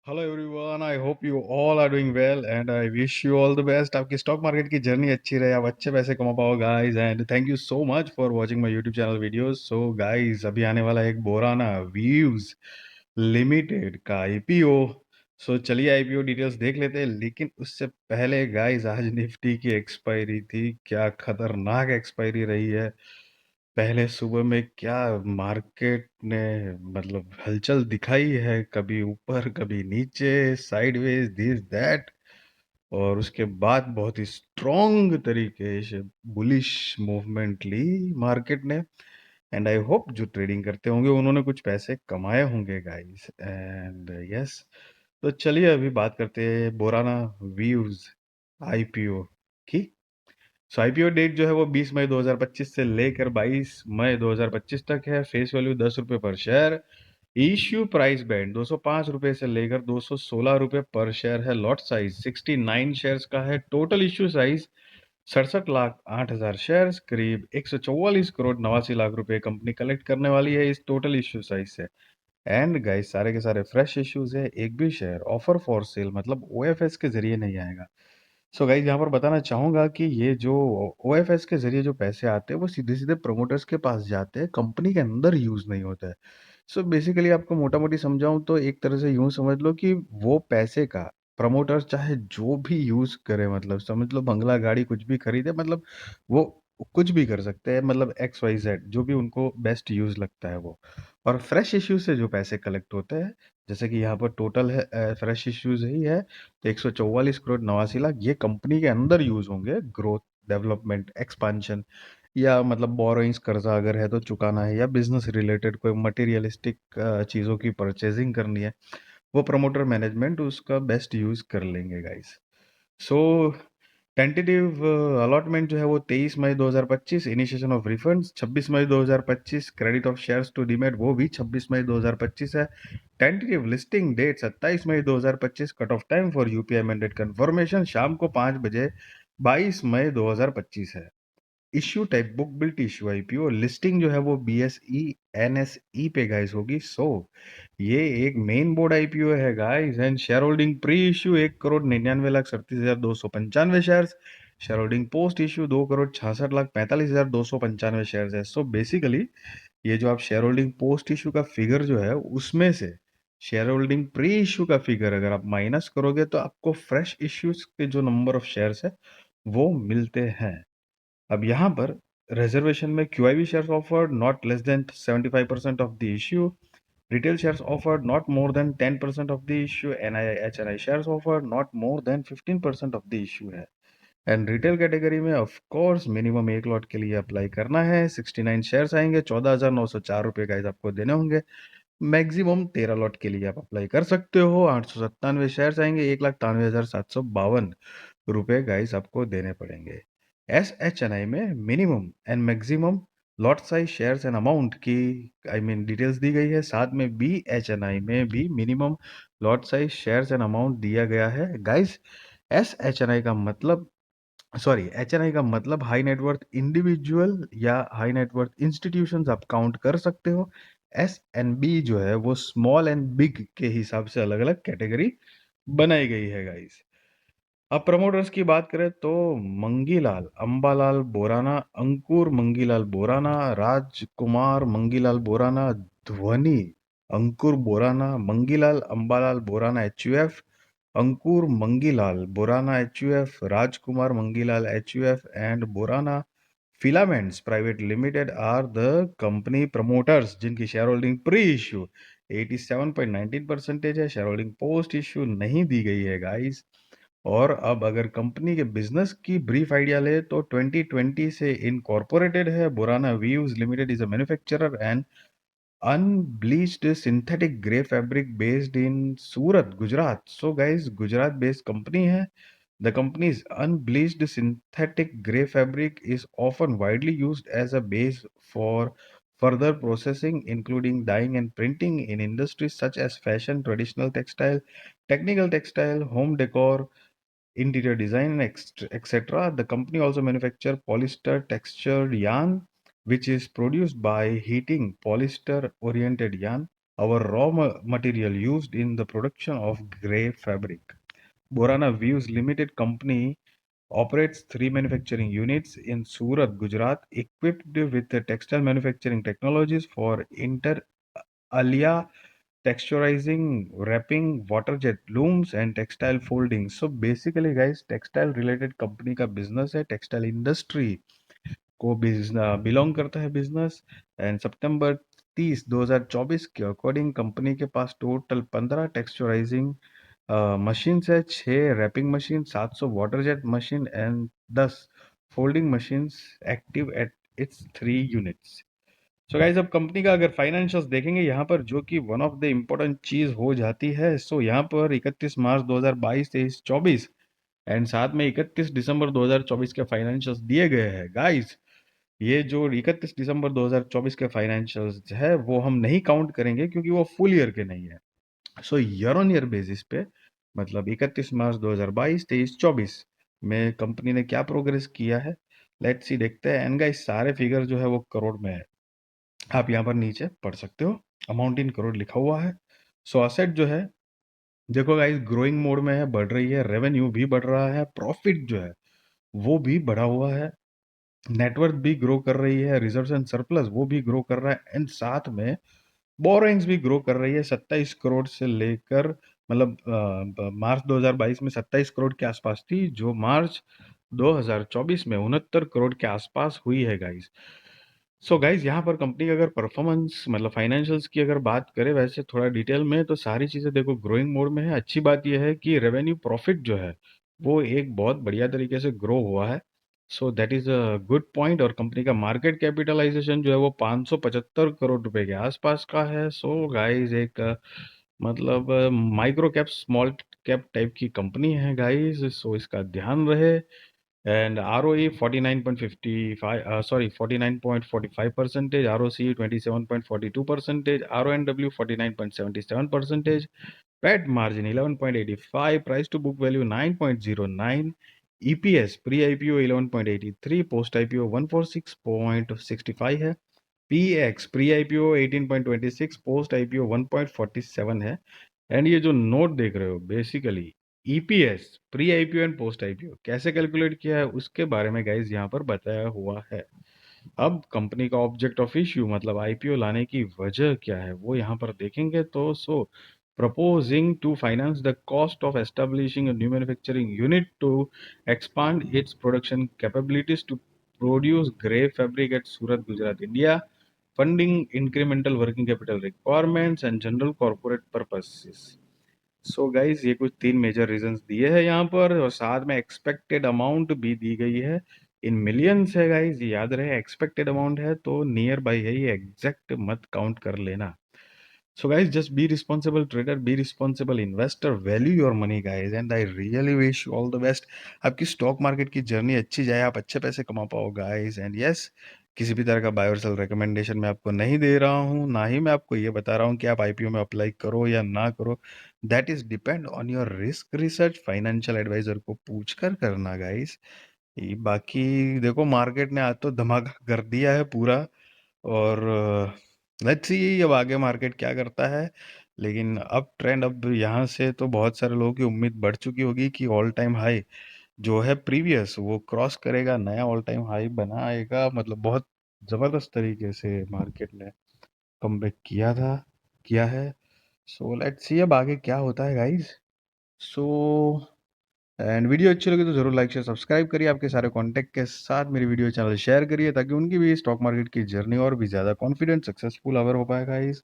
Hello everyone, I hope you all are doing well and I wish you all the best. आपकी stock market की journey अच्छी रहे, आप अच्छे पैसे कमा पाओ guys. And thank you so much for watching my YouTube channel videos. So guys, अभी आने वाला है एक बोराना व्यूज लिमिटेड का आईपीओ। सो चलिए आईपीओ डिटेल्स देख लेते हैं, लेकिन उससे पहले गाइस, आज निफ्टी की एक्सपायरी थी। क्या खतरनाक एक्सपायरी रही है। पहले सुबह में क्या मार्केट ने मतलब हलचल दिखाई है, कभी ऊपर कभी नीचे, साइडवेज, दिस दैट। और उसके बाद बहुत ही स्ट्रॉन्ग तरीके से बुलिश मूवमेंट ली मार्केट ने। एंड आई होप जो ट्रेडिंग करते होंगे उन्होंने कुछ पैसे कमाए होंगे गाइस। एंड यस, तो चलिए अभी बात करते हैं बोराना व्यूज आईपीओ की। सो आईपीओ डेट जो है वो 20 मई 2025 से लेकर 22 मई 2025 तक है। फेस वैल्यू 10 रुपये पर शेयर। इश्यू प्राइस बैंड 205 रुपए से लेकर 216 रुपए पर शेयर है। लॉट साइज 69 शेयर्स का है। टोटल इश्यू साइज 67,08,000 शेयर्स, करीब 144 करोड़ 89 लाख रुपए कंपनी कलेक्ट करने वाली है इस टोटल इश्यू साइज से। एंड गाइस, सारे के सारे फ्रेश इश्यूज है। एक भी शेयर ऑफर फॉर सेल मतलब ओएफएस के जरिए नहीं आएगा। सो गाइस, यहाँ पर बताना चाहूंगा कि ये जो ओएफएस के जरिए जो पैसे आते हैं वो सीधे सीधे प्रमोटर्स के पास जाते हैं, कंपनी के अंदर यूज नहीं होता है। सो बेसिकली आपको मोटा मोटी समझाऊं तो एक तरह से यूं समझ लो कि वो पैसे का प्रमोटर चाहे जो भी यूज करे, मतलब समझ लो बंगला गाड़ी कुछ भी खरीदे, मतलब वो कुछ भी कर सकते हैं, मतलब एक्स वाई जेड जो भी उनको बेस्ट यूज लगता है वो। और फ्रेश इश्यू से जो पैसे कलेक्ट होते हैं, जैसे कि यहाँ पर टोटल है फ्रेश इश्यूज ही है 144 करोड़ 89 लाख, ये कंपनी के अंदर यूज होंगे। ग्रोथ, डेवलपमेंट, एक्सपांशन, या मतलब बोरोइंग्स, कर्जा अगर है तो चुकाना है, या बिजनेस रिलेटेड कोई मटेरियलिस्टिक चीज़ों की परचेजिंग करनी है, वो प्रमोटर मैनेजमेंट उसका बेस्ट यूज कर लेंगे गाइस। सो टेंटेटिव अलॉटमेंट जो है वो 23 May 2025। Initiation of refunds 26 May 2025। Credit of shares to demat वो भी 26 मई 2025 है। Tentative listing date 27 May 2025। Cut off time for UPI mandate confirmation शाम को 5 बजे 22 मई 2025 है। Issue type book built issue IPO. Listing जो है वो बीएसई एनएसई पे गाइस होगी। सो ये एक मेन बोर्ड आईपीओ है guys. And share holding pre issue 1,99,37,295 shares. Share holding post issue 2,66,45,295 shares है। सो बेसिकली ये जो आप शेयर होल्डिंग पोस्ट इश्यू का फिगर जो है उसमें से शेयर होल्डिंग प्री इश्यू का फिगर अगर आप माइनस करोगे तो आपको फ्रेश इश्यूज के जो नंबर ऑफ शेयर्स है वो मिलते हैं। अब यहाँ पर रिजर्वेशन में QIB shares offered not less than 75% of the issue, retail shares offered not more than 10% of the issue, NII HNI shares offered not more than 15% of the issue है। And retail category में of course minimum एक lot के लिए apply करना है। 69 shares आएंगे, 14,904 रुपये guys आपको देने होंगे। मैक्सिमम 13 लॉट के लिए आप अप्लाई कर सकते हो। 897 शेयर्स आएंगे, 1,93,752 रुपए गाइस आपको देने पड़ेंगे। SHNI में minimum and maximum lot size, shares and amount की डिटेल्स दी गई है। साथ में BHNI में भी minimum lot size, shares and amount दिया गया है गाइस। SHNI का मतलब, सॉरी, HNI का मतलब हाई नेटवर्थ इंडिविजुअल या हाई नेटवर्थ इंस्टीट्यूशंस आप काउंट कर सकते हो। SNB जो है वो स्मॉल एंड बिग के हिसाब से अलग अलग कैटेगरी बनाई गई है गाइस। अब प्रमोटर्स की बात करें तो मंगीलाल अंबालाल बोराना, अंकुर मंगीलाल बोराना, राजकुमार Mangilal Borana, Dhvani Ankur Borana, Mangilal Ambalal Borana HUF, Ankur Mangilal Borana HUF, Rajkumar Mangilal HUF and Borana filaments private limited are the company promoters, जिनकी शेयर होल्डिंग प्री इश्यू 87.19% है। शेयर होल्डिंग पोस्ट इश्यू नहीं दी गई है गाइस। और अब अगर कंपनी के बिजनेस की ब्रीफ आइडिया ले तो 2020 से इनकॉर्पोरेटेड है। Burana weaves limited is a manufacturer and unbleached synthetic grey fabric based in Surat, Gujarat. So guys, Gujarat based company है। The company's unbleached synthetic gray fabric is often widely used as a base for further processing, including dyeing and printing in industries such as fashion, traditional textile, technical textile, home decor, interior design, etc. The company also manufactures polyester textured yarn, which is produced by heating polyester oriented yarn. our raw material used in the production of gray fabric. Borana Views Limited Company operates three manufacturing units in Surat, Gujarat, equipped with the textile manufacturing technologies for inter alia texturizing, wrapping, water jet looms and textile folding. So basically guys, textile related company का business है, textile industry को belong करता है business. And सितंबर 30 2024 के according company के पास total 15 texturising machine है, 6 wrapping machine, 700 water jet machine and 10 folding machine active at its 3 units. So guys, अब company का अगर फाइनेंशियल्स देखेंगे यहाँ पर, जो कि वन ऑफ द इम्पोर्टेंट चीज हो जाती है। सो यहाँ पर 31 मार्च 2022 23 24 एंड साथ में 31 दिसंबर 2024 के फाइनेंशियल्स दिए गए हैं गाइस। ये जो 31 दिसंबर 2024 के फाइनेंशियल्स है वो हम नहीं काउंट करेंगे क्योंकि वो फुल ईयर के नहीं है। सो ईयर ऑन ईयर बेसिस पे, मतलब 31 मार्च 2022 23 24 में कंपनी ने क्या प्रोग्रेस किया है, लेट्स सी, देखते हैं। एंड गाइस, सारे फिगर जो है वो करोड़ में है, आप यहाँ पर नीचे पढ़ सकते हो, अमाउंट इन करोड़ लिखा हुआ है। सो असेट जो है, देखो गाइस, ग्रोइंग मोड में है, बढ़ रही है, रेवेन्यू भी बढ़ रहा है, प्रॉफिट जो है वो भी बढ़ा हुआ है, नेटवर्थ भी ग्रो कर रही है, रिजर्व्स एंड सरप्लस वो भी ग्रो कर रहा है, एंड साथ में बोरोइंग्स भी ग्रो कर रही है। 27 करोड़ से लेकर, मतलब मार्च 2022 में 27 करोड़ के आसपास थी, जो मार्च 2024 में 69 करोड़ के आसपास हुई है गाइस। सो गाइज, यहाँ पर कंपनी का अगर परफॉर्मेंस, मतलब फाइनेंशियल्स की अगर बात करें वैसे थोड़ा डिटेल में, तो सारी चीज़ें देखो ग्रोइंग मोड में है। अच्छी बात यह है कि रेवेन्यू प्रॉफिट जो है वो एक बहुत बढ़िया तरीके से ग्रो हुआ है। So that is a good point. और कंपनी का मार्केट कैपिटलाइजेशन जो है वो 575 करोड़ रुपए के आसपास का है। सो गाइज, एक मतलब micro cap small cap type की कंपनी है गाइज, सो इसका ध्यान रहे। And ROE 49.55, sorry, 49.45 percentage, ROC 27.42 percentage, RONW 49.77 percentage, PAT margin 11.85, price to book value 9.09, EPS pre-IPO 11.83, post-IPO 146.65 है, PX pre-IPO 18.26, post-IPO 1.47 है। एंड ये जो नोट देख रहे हो, basically EPS pre IPO and post IPO कैसे कैलकुलेट किया है उसके बारे में गाइज यहाँ पर बताया हुआ है। अब कंपनी का ऑब्जेक्ट ऑफ इश्यू, मतलब आईपीओ लाने की वजह क्या है, वो यहाँ पर देखेंगे तो proposing to finance the cost of establishing a new manufacturing unit to expand its production capabilities to produce gray fabric at Surat, Gujarat, India, funding incremental working capital requirements and general corporate purposes। So guys, ये कुछ 3 major reasons दिए हैं यहाँ पर, और साथ में expected amount भी दी गई है। इन मिलियंस है गाइज, याद रहे एक्सपेक्टेड अमाउंट है तो नियर बाई है, ये एग्जैक्ट मत काउंट कर लेना। So guys, just be responsible trader, be responsible investor, value your money guys, and I really wish you all the best। आपकी स्टॉक मार्केट की जर्नी अच्छी जाए, आप अच्छे पैसे कमा पाओ गाइस। एंड यस, किसी भी तरह का बाय और सेल रिकमेंडेशन मैं आपको नहीं दे रहा हूँ, ना ही मैं आपको ये बता रहा हूँ कि आप आईपीओ में अप्लाई करो या ना करो। That is depend on your risk research, financial advisor को पूछ कर करना गाइस। बाकी देखो, मार्केट ने आज तो धमाका कर दिया है पूरा, और लेट्स सी अब आगे मार्केट क्या करता है। लेकिन अब ट्रेंड, अब यहाँ से तो बहुत सारे लोगों की उम्मीद बढ़ चुकी होगी कि ऑल टाइम हाई जो है प्रीवियस वो क्रॉस करेगा, नया ऑल टाइम हाई बनाएगा। मतलब बहुत ज़बरदस्त तरीके से मार्केट ने कमबैक किया है। सो लेट्स सी अब आगे क्या होता है गाइज। सो एंड वीडियो अच्छी लगी तो जरूर लाइक शेयर सब्सक्राइब करिए, आपके सारे कॉन्टैक्ट के साथ मेरी वीडियो चैनल शेयर करिए ताकि उनकी भी स्टॉक मार्केट की जर्नी और भी ज़्यादा कॉन्फिडेंट सक्सेसफुल अवर हो पाए guys.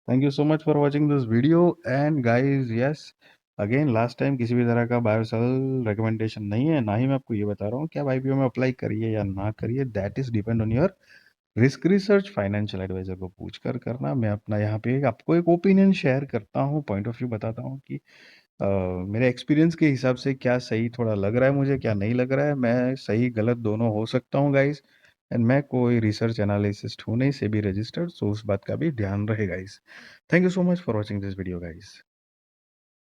Thank you so much for watching this video. And guys yes, again last time किसी भी तरह का बाय सेल रिकमेंडेशन नहीं है, ना ही मैं आपको ये बता रहा हूँ कि आप आईपीओ में अप्लाई करिए या ना करिए। That is depend on your risk research, financial advisor को पूछ कर करना। मैं अपना यहाँ पे आपको एक ओपिनियन शेयर करता हूँ, पॉइंट ऑफ व्यू बताता हूँ कि मेरे एक्सपीरियंस के हिसाब से क्या सही थोड़ा लग रहा है मुझे, क्या नहीं लग रहा है। मैं सही गलत दोनों हो सकता हूँ गाइस, एंड मैं कोई रिसर्च एनालिसिस्ट हूँ नहीं, से भी रजिस्टर्ड, सो उस बात का भी ध्यान रहे guys. Thank you so much for watching this video guys.